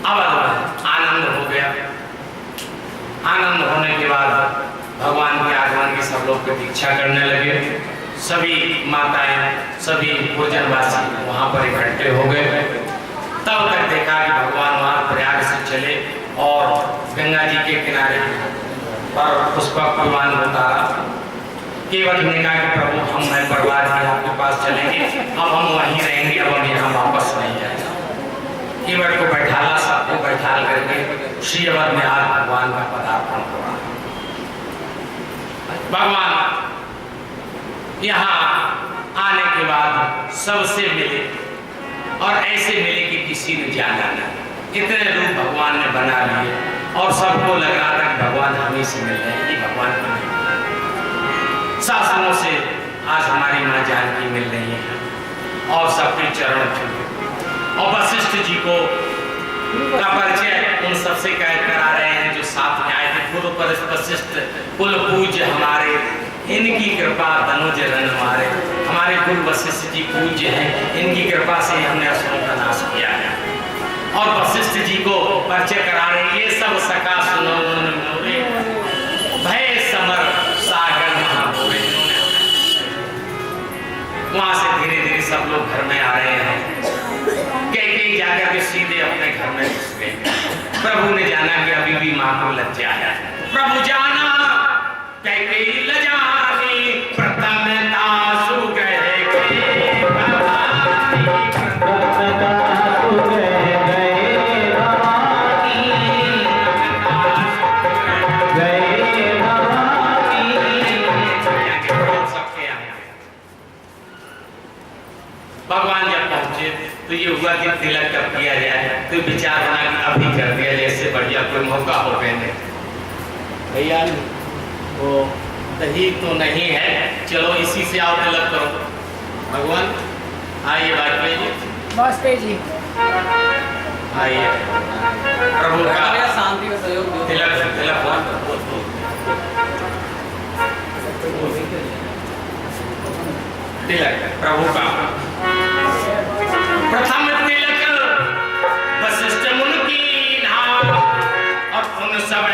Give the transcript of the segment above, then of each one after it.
अब आनंद हो गया। आनंद होने के बाद भगवान के आगमन की सब लोग प्रतीक्षा करने लगे। सभी माताएं, सभी भोजनवासी वहाँ पर इकट्ठे हो गए। तब तक देखा कि भगवान वहाँ प्रयाग से चले और गंगा जी के किनारे पर पुष्पक विमान उतारा। केवट ने कहा कि प्रभु हम नए परिवार के आपके पास चलेंगे, अब हम वहीं रहेंगे, अब हम यहाँ वापस नहीं जाएंगे। केवट को बैठाला, सबको बैठाल करके श्रीअवध में आज भगवान का पदार्पण हुआ। भगवान यहाँ आने के बाद सबसे मिले और ऐसे मिले कि किसी ने जाना नहीं। इतने रूप भगवान ने बना लिए और सबको लग रहा था कि भगवान हमें से मिल रहे हैं, ये भगवान को नहीं। शास्त्रों से आज हमारी माँ जानकी मिल रही है और सबके चरण छूए और वशिष्ठ जी को का परिचय उन सबसे करा रहे हैं जो साथ में आए थे। पूर्व वशिष्ठ कुल पूज्य हमारे, इनकी कृपा धनुज रन मारे। हमारे गुरु वशिष्ठ जी पूज्य हैं, इनकी कृपा से हमने असुरों का नाश किया है। और वशिष्ठ जी को परिचय करा रहे हैं, ये सब सका सुनो मोरे भय समर सागर महाभोरे। वहां से धीरे धीरे सब लोग घर में आ रहे हैं। कई जाकर के सीधे अपने घर में घुस गए। प्रभु ने जाना कि अभी भी मां को लज्जा है। प्रभु जाना कई लजानी प्रथम दासु गए भगवान जब पहुंचे तो ये हुआ कि तिलक कब किया जाए, तो विचार बना कि अभी कर दिया जैसे बढ़िया कोई मौका हो गए। भैया वो दही तो नहीं है, चलो इसी से आओ तिलक करो। भगवान आइए वाजपेयी जी आइए, प्रभु का शांति का सहयोग तिलक प्रभु का प्रथम तिलक वशिष्ठ मुनि की नाम और उन सब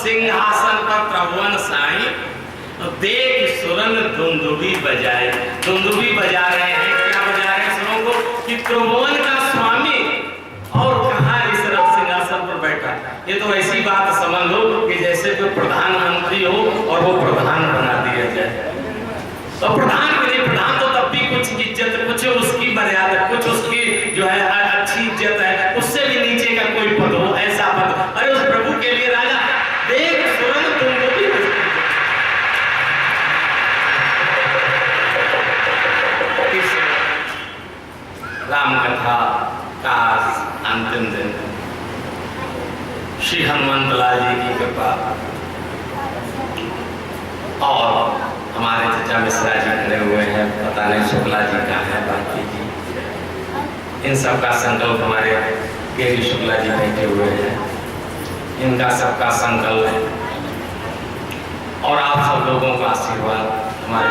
सिंहासन पर त्रिभुवन साई, देख सुरन दुंदुभी बजाए। दुंदुभी बजा रहे हैं, क्या बजा रहे हैं सुरों को? कि त्रिभुवन का स्वामी और कहाँ इस रथ सिंहासन पर बैठा। ये तो ऐसी बात समझ लो कि जैसे कोई प्रधानमंत्री हो और वो प्रधान बना दिया जाए। तो प्रधान भी नहीं, प्रधान तो तब भी कुछ इज्जत, कुछ उसकी मर्यादा, कुछ उसकी जो है अच्छी इज्जत है, उससे भी नीचे का कोई पद हो, ऐसा पद। अरे उस प्रभु के लिए राजा देख सुरन दुंदुभी। राम कथा का अंतिम दिन, श्री हनुमंत लाल जी की कृपा और हमारे चचा मिश्रा जी खड़े हुए हैं, पता नहीं शुक्ला जी कहाँ है, बाकी जी, इन सब का संकल्प हमारे केवी शुक्ला जी बैठे हुए हैं, इनका सबका संकल्प और आप सब लोगों का आशीर्वाद हमारे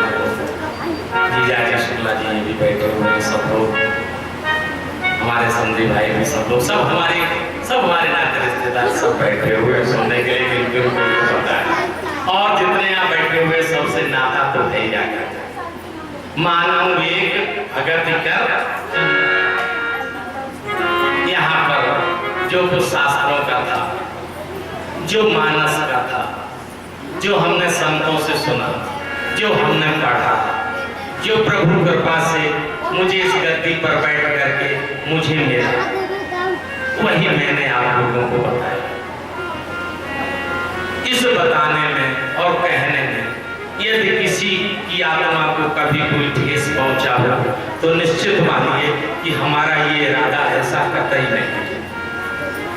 जीजा जी शुक्ला जी भी बैठे हुए हैं, सब लोग हमारे समझी भाई भी, सब लोग, सब हमारे नाते रिश्तेदार सब बैठे हुए सुनने के लिए, बिल्कुल पता है। और जितने यहाँ बैठे हुए सबसे नाता तो है ही जाकर। मानव एक भगत कर, यहाँ पर जो कुछ शास्त्रों का था, जो मानस का था, जो हमने संतों से सुना, जो हमने पढ़ा, जो प्रभु कृपा से मुझे इस गद्दी पर बैठ करके मुझे मिला, वही मैंने आप लोगों को बताया। इस बताने में और कहने में यदि किसी की आत्मा को कभी कोई ठेस पहुंचा हो तो निश्चित मानिए कि हमारा ये इरादा ऐसा कतई नहीं है।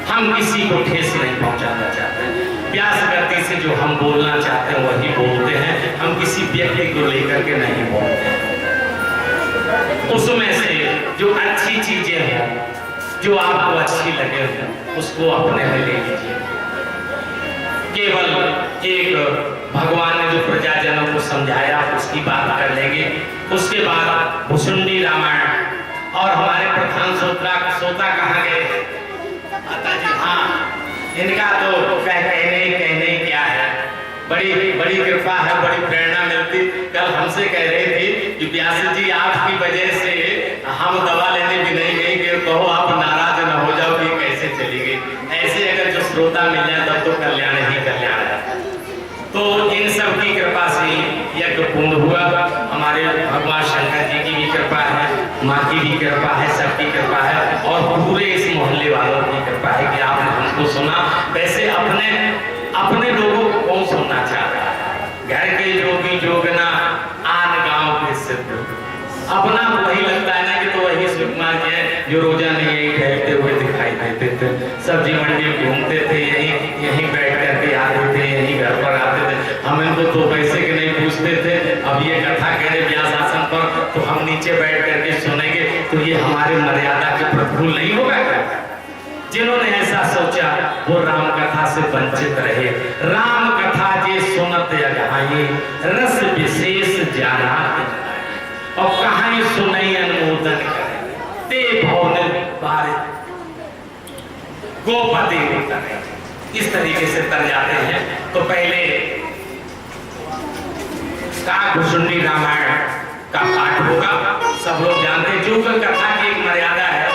हम किसी को ठेस नहीं पहुंचाना चाहते। व्यास गति से जो हम बोलना चाहते हैं वही बोलते हैं, हम किसी व्यक्ति को लेकर के नहीं बोलते हैं। उसमें से जो अच्छी चीजें हैं, जो आपको अच्छी लगे उसको अपने में ले लीजिए। केवल एक भगवान ने जो प्रजाजनों को समझाया उसकी बात कर लेंगे। उसके बाद भुसुंडी रामायण और हमारे प्रधान सोता कहाँ गए माता जी? हाँ, इनका तो कहने क्या है, बड़ी कृपा है, बड़ी प्रेरणा मिलती। कल हमसे कह रहे थे कि व्यास जी आपकी वजह से हम दवा लेने भी नहीं गए कि कहो आप नाराज न हो जाओ कि कैसे चली गई। ऐसे अगर जो श्रोता मिल जाए तब तो कल्याण ही कल्याण है। तो इन सब की कृपा से यज्ञ पूर्ण हुआ। हमारे भगवान शंकर जी की भी कृपा है, माँ की भी कृपा है, सबकी कृपा है और पूरे इस मोहल्ले वालों की कृपा है कि आपने हमको सुना। वैसे अपने लोगों को कौन सुनना चाहता है? घर के जोगी जोगना आन गांव के सिद्ध, अपना वही लगता है ना कि तो वही सुकुमार जी है जो रोजाना यही टहलते हुए दिखाई देते थे, सब्जी मंडी घूमते थे, यहीं बैठ करके आते थे, यहीं घर पर आते थे। हम इनको दो पैसे के नहीं पूछते थे। अब ये कथा कह रहे व्यास आसन पर तो हम नीचे बैठ करके सुनेंगे तो ये हमारे मर्यादा के प्रतिकूल नहीं होगा क्या? जिन्होंने ऐसा सोचा वो राम कथा से वंचित रहे। राम कथा जे सुनत अगहाई, रस विशेष जाना और कहानी सुनई अनुमोदन करे, ते भवन बारे गोपति करे। इस तरीके से तर जाते हैं। तो पहले भुसुंडी रामायण का पाठ होगा। सब लोग जानते हैं जो कथा की एक मर्यादा है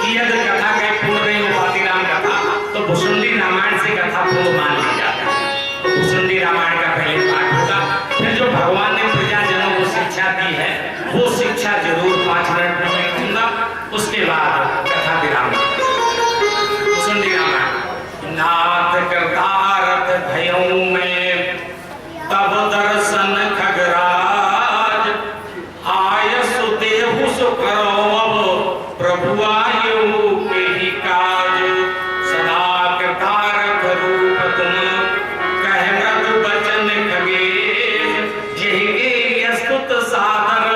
कि यदि कथा कहीं पूर्ण नहीं हो पाती राम कथा तो भुसुंडी रामायण से कथा पूर्ण मान ली जाती है। तो भुसुंडी रामायण का पहले पाठ होगा, फिर जो भगवान ने प्रजाजनों को शिक्षा दी है वो शिक्षा जरूर 5 मिनट में दूंगा। उसके बाद कथा विराम। भुसुंडी रामायण। नाथ कृतारथ भयों में तब दर्शन खगराज, आय सुदेहु सुकरो अब प्रभु आयु के ही काज। सदा कृतारथ रूप तुम कह मृदु बचन खगेश, जिहके स्तुत सादर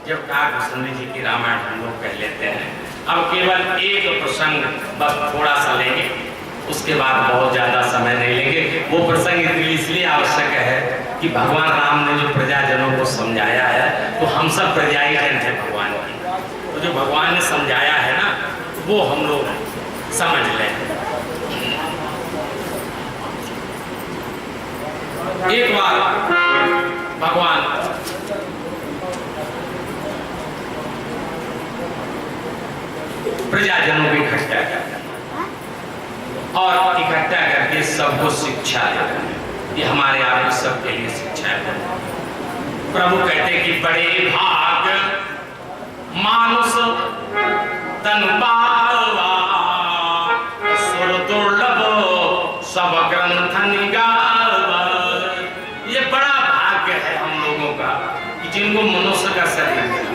जब काकभूषण जी की रामायण हम लोग कह लेते हैं। अब केवल एक प्रसंग बस थोड़ा सा लेंगे, उसके बाद बहुत ज्यादा समय नहीं लेंगे। वो प्रसंग इसलिए आवश्यक है कि भगवान राम ने जो प्रजाजनों को समझाया है, तो हम सब प्रजाई जन है भगवान की, तो जो भगवान ने समझाया है ना, वो हम लोग समझ लें। एक बार भगवान प्रजाजनों को इकट्ठा किया और इकट्ठा करके सबको शिक्षा देते हैं। ये हमारे आप सबके लिए शिक्षा है। प्रभु कहते कि बड़े भाग मानुष तन पावा, सुर दुर्लभ सब ग्रंथ निगावा। ये बड़ा भाग्य है हम लोगों का कि जिनको मनुष्य का शरीर मिला।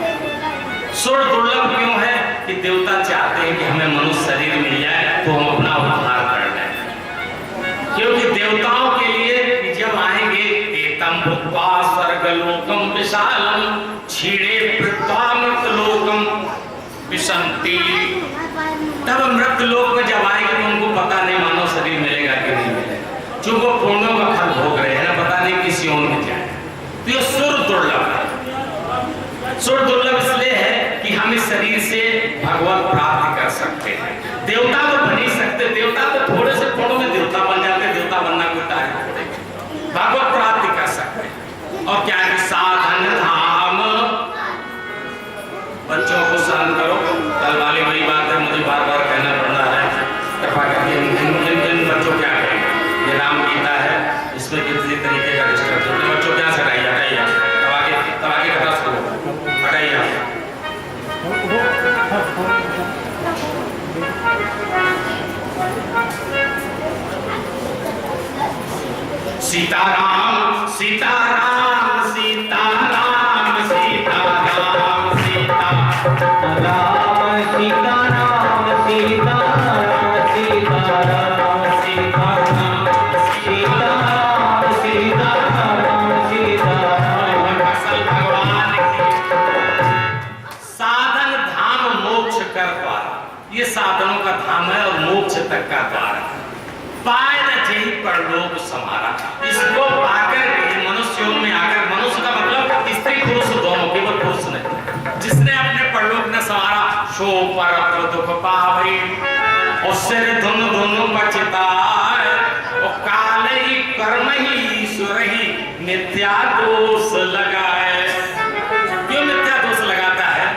सुर दुर्लभ क्यों है कि देवता चाहते हैं कि हमें मनुष्य शरीर मिल जाए तो हम अपना उद्धार कर लें, क्योंकि देवताओं के लिए जब आएंगे एतम भूत्वा स्वर्गलोकम विशालम क्षीणे पृथ्वामृतलोकम विशंति। तब मृत लोक में जब आएंगे तो उनको पता नहीं मानव शरीर मिलेगा कि नहीं मिलेगा, जो वो पुण्यों का फल भोग रहे हैं ना, पता नहीं किस योन में जाए। तो ये सुर दुर्लभ है। सुर दुर्लभ इसलिए है कि हम इस शरीर से भगवत प्राप्ति कर सकते हैं। देवता तो बन ही सकते, देवता तो थोड़े से थोड़ों में देवता बन जाते हैं, देवता बनना कोई है थोड़े, भगवत प्राप्ति कर सकते हैं। और क्या है साधन धाम, बच्चों को सहन करो, कल वाली वही बात है, मुझे बार बार कहना पड़ रहा है, कृपा करके इन बच्चों क्या करें, ये राम गीता है, इसमें किसी तरीके का डिस्टर्ब होता है। बच्चों क्या हटाइए तब आगे कथा शुरू हटाइए। सीताराम सीताराम सीताराम सीताराम सीताराम सीताराम सीताराम सीताराम सीताराम सीताराम सीताराम। भगवान साधन धाम मोक्ष कर द्वार, ये साधनों का धाम है और मोक्ष तक का द्वार है। पाए न जही परलोक समारा, इसको पाकर के मनुष्यों में आकर, मनुष्य का मतलब स्त्री पुरुष दोनों, केवल पुरुष नहीं, जिसने अपने परलोक न समारा सो पर दुख पावे और सिर धुन दोनों बचतार और काल ही कर्म ही ईश्वर ही मिथ्या दोष लगाए। क्यों मिथ्या दोष लगाता है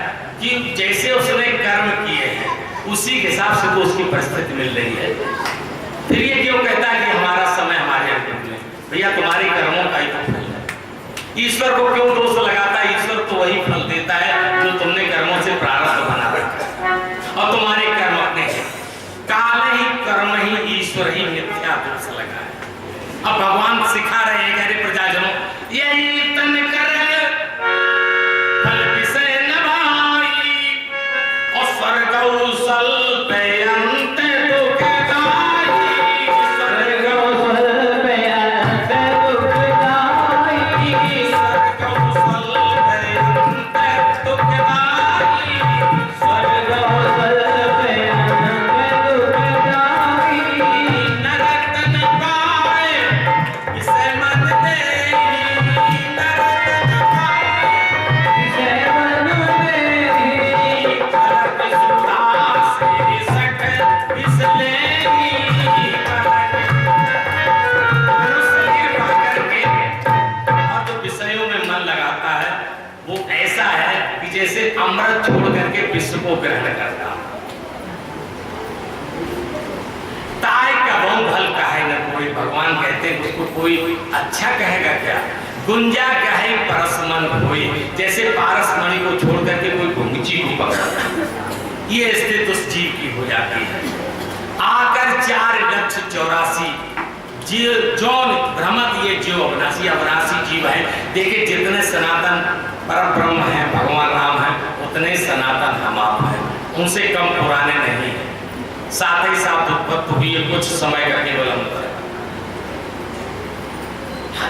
कि जैसे उसने कर्म किए हैं उसी के हिसाब से तो उसकी परिस्थिति मिल रही है। फिर ये क्यों कहता है कि हमारा समय हमारे अंतिम में, भैया तुम्हारे कर्मों का ही फल है। ईश्वर को क्यों दोष लगाता है? ईश्वर तो वही फल देता है जो तुमने कर्मों से प्रारब्ध बना रखा है और तुम्हारे कर्म अपने हैं। काल ही कर्म ही ईश्वर ही मिथ्या दोष लगा है। अब भगवान सिखा रहे हैं, कह रहे प्रजाजनों यही तन कर फल विषय न भाई और स्वर्ग स्वल्प अंत अमृत छोड़ करके विश्व को ग्रहण करता। ताय का बहु भल कहे न कोई, भगवान कहते हैं उसको कोई अच्छा कहेगा क्या? गुंजा कहे परसमन कोई, जैसे पारसमणि को छोड़ करके कोई गुंजी को पकड़ता, ये स्थिति उस जीव की हो जाती है। आकर 4,84,000 जीव जौन भ्रमत, ये जीव अविनाशी अविनाशी जीव है। देखिए जितने सनातन पर ब्रह्म है, भगवान राम है, उतने सनातन हम आप हैं, उनसे कम पुराने नहीं है। साथ ही साथ उत्पत्ति हुई है कुछ समय का केवल अंतर।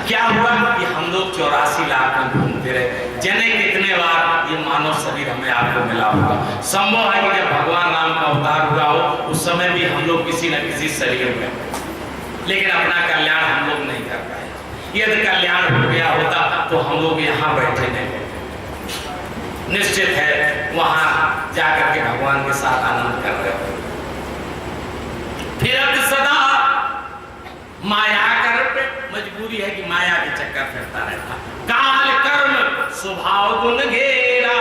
क्या हुआ कि हम लोग 84 लाख में घूमते रहे, जने कितने बार ये मानव शरीर हमें आपको मिला होगा। संभव है कि जब भगवान राम का अवतार हुआ हो उस समय भी हम लोग किसी न किसी शरीर में, लेकिन अपना कल्याण हम लोग नहीं कर पाए। यदि कल्याण हो गया होता तो हम लोग यहाँ बैठे नहीं होते। निश्चित है वहां जाकर के भगवान के साथ आनंद कर रहे हो। फिर अब सदा माया कर, मजबूरी है कि माया के चक्कर फिरता रहता। काल कर्म स्वभाव गुण घेरा,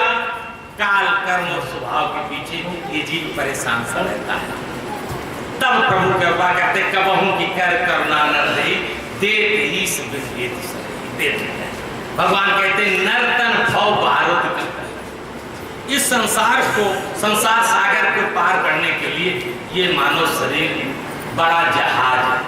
काल कर्म और स्वभाव के पीछे ये जीव परेशान सा रहता है। तब प्रभु कृपा करते कबहू की कर करुणा न रही, देते ही सब देते हैं। भगवान कहते नर्तन भव भारत का, इस संसार को, संसार सागर को पार करने के लिए ये मानव शरीर बड़ा जहाज है।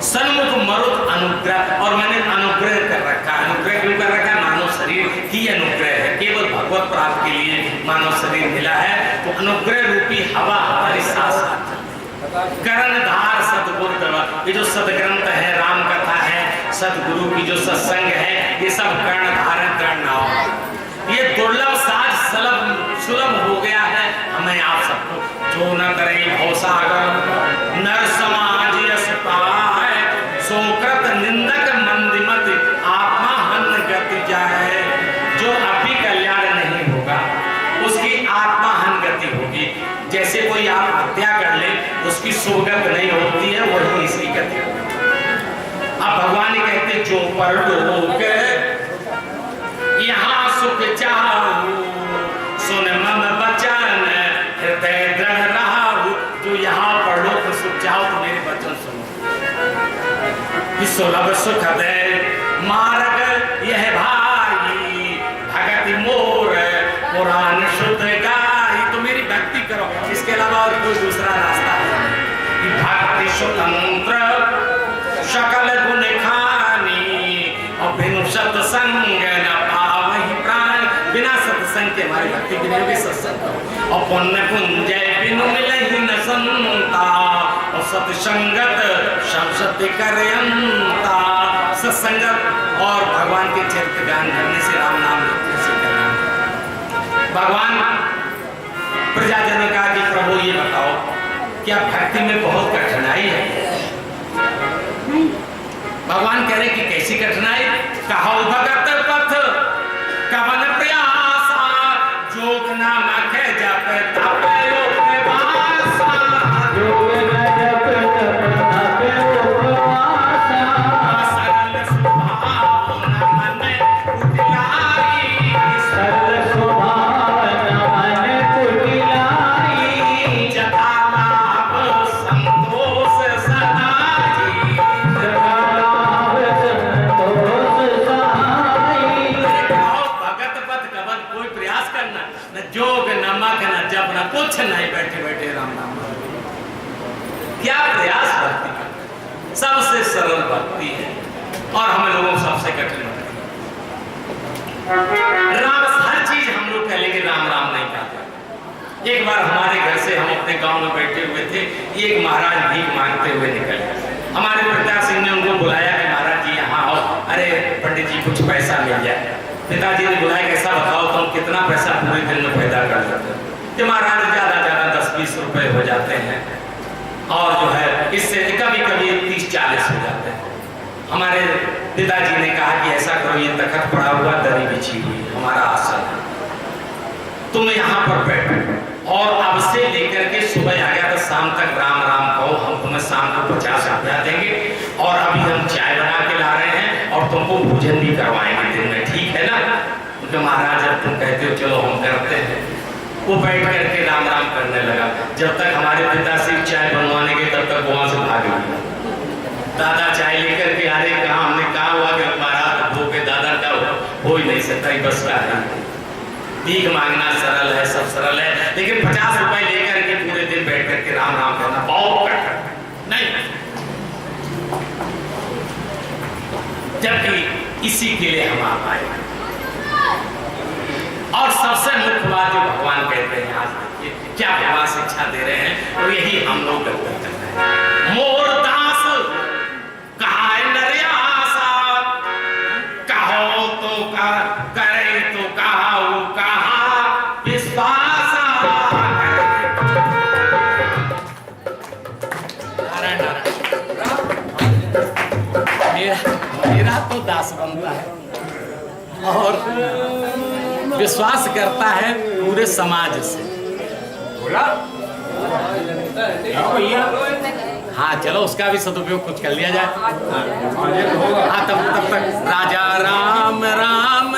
सन्मुख मरुत अनुग्रह, और मैंने अनुग्रह कर रखा। अनुग्रह क्यों कर रखा? मानव शरीर ही अनुग्रह है। केवल भगवत प्राप्त के लिए मानव शरीर मिला है। तो अनुग्रह रूपी हवा हमारे साथ साथ कर्णधार सदगुरु दवा, ये जो सदग्रंथ है, राम कथा है, सदगुरु की जो सत्संग है, ये सब कर्णधार कर्णनाव। ये दुर्लभ साज सुलभ हो गया है हमें आप सबको। जो न करे भवसागर नर समाज यश पाए, सोकृत निंदक मंदिमत आत्मा हन गति जाए। जो अभी कल्याण नहीं होगा उसकी आत्मा हन गति होगी। जैसे कोई आप हत्या कर ले उसकी सुगत नहीं होती है, वही इसकी गति होगी। अब भगवान ही कहते जो परलोक यहाँ सुख चाहूं, सुन मम वचन हृदय दृढ़ रहाहूं। जो यहाँ परलोक सुख चाहो तो मेरे वचन सुनो। सुलभ सुख दे मार्ग यह भाई, भगति मोर पुराण शुद्ध गाई। तो मेरी भक्ति करो, इसके अलावा और कोई दूसरा रास्ता है। भक्ति स्वतंत्र सकल गुण खानी, और बिनु सत्संग न पावहि प्राण। बिना सत्संग के हमारी भक्ति की नहीं होगी। सत्संग करो। और पुण्य पुंजय बिनु मिलहि न संता, और सत्संगत संसति करयंता। सत्संगत और भगवान के चरित्र गान करने से, राम नाम लेने से करना। भगवान प्रजाजनों का कि प्रभु ये बताओ क्या भक्ति में बहुत कठिनाई है? भगवान कह रहे कि कैसी कठिनाई? कहो भगत पथ कवन प्रयासा, जोग नाम खे जप तप योग वासा। जोग न जप तप तप योग वासा, सरल स्वभाव न मन कुटिलाई। सरल स्वभाव न मन कुटिलाई, जथा लाभ संतोष सदाई। जथा लाभ संतोष सहाई। भगत पथ कवन, कोई प्रयास करना न जोग न मख न जप न कुछ नहीं, बैठे बैठे राम नाम। क्या प्रयास भक्ति का? सबसे सरल भक्ति है और हम लोगों सबसे कठिन भक्ति। राम हर चीज हम लोग कह लेंगे, राम राम नहीं कहते। एक बार हमारे घर से हम अपने गांव में बैठे हुए थे, एक महाराज भीख मांगते हुए निकले। हमारे पिता सिंह ने उनको बुलाया कि महाराज जी यहाँ आओ। अरे पंडित जी कुछ पैसा मिल जाए। पिताजी ने बुलाया, कैसा बताओ तुम कितना पैसा पूरे दिन में पैदा कर सकते हो? कि महाराज ज्यादा 10-20 रुपए हो जाते हैं, और जो है इससे कभी कभी 30-40 हो जाते हैं। हमारे पिताजी ने कहा कि ऐसा करो, ये तखत पड़ा हुआ, दरी बिछी हुई, हमारा आसन है, तुम यहाँ पर बैठो और अब से लेकर के सुबह आ गया तो शाम तक राम राम कहो। हम तुम्हें शाम को 50 रुपया देंगे, और अभी हम चाय बना के ला रहे हैं और तुमको भोजन भी करवाएंगे दिन में, ठीक है ना? तो महाराज जब तुम कहते हो चलो हम करते हैं। वो बैठ करके राम राम करने लगा। जब तक हमारे पिता सिर्फ चाय बनवाने के तब तक वहां से भाग गए। दादा चाय लेकर के आ रहे, कहा हमने कहा हुआ कि महाराज भो के दादा का हो ही नहीं सकता, ही बस रहा है। भीख मांगना सरल है, सब सरल है, लेकिन 50 रुपए लेकर के पूरे दिन बैठ करके राम राम करना बहुत कठिन नहीं। जबकि इसी के लिए हम आप आए। और सबसे मुख्य बात जो भगवान कहते हैं, आज देखिए क्या भगवान शिक्षा दे रहे हैं, और यही हम लोग करते हैं। मोर दास कहा नरियासा, कहो तो का करे तो कहा तो दास बनता है और विश्वास करता है पूरे समाज से। बोला हाँ चलो उसका भी सदुपयोग कुछ कर लिया जाए। हाँ तब तक राजा राम राम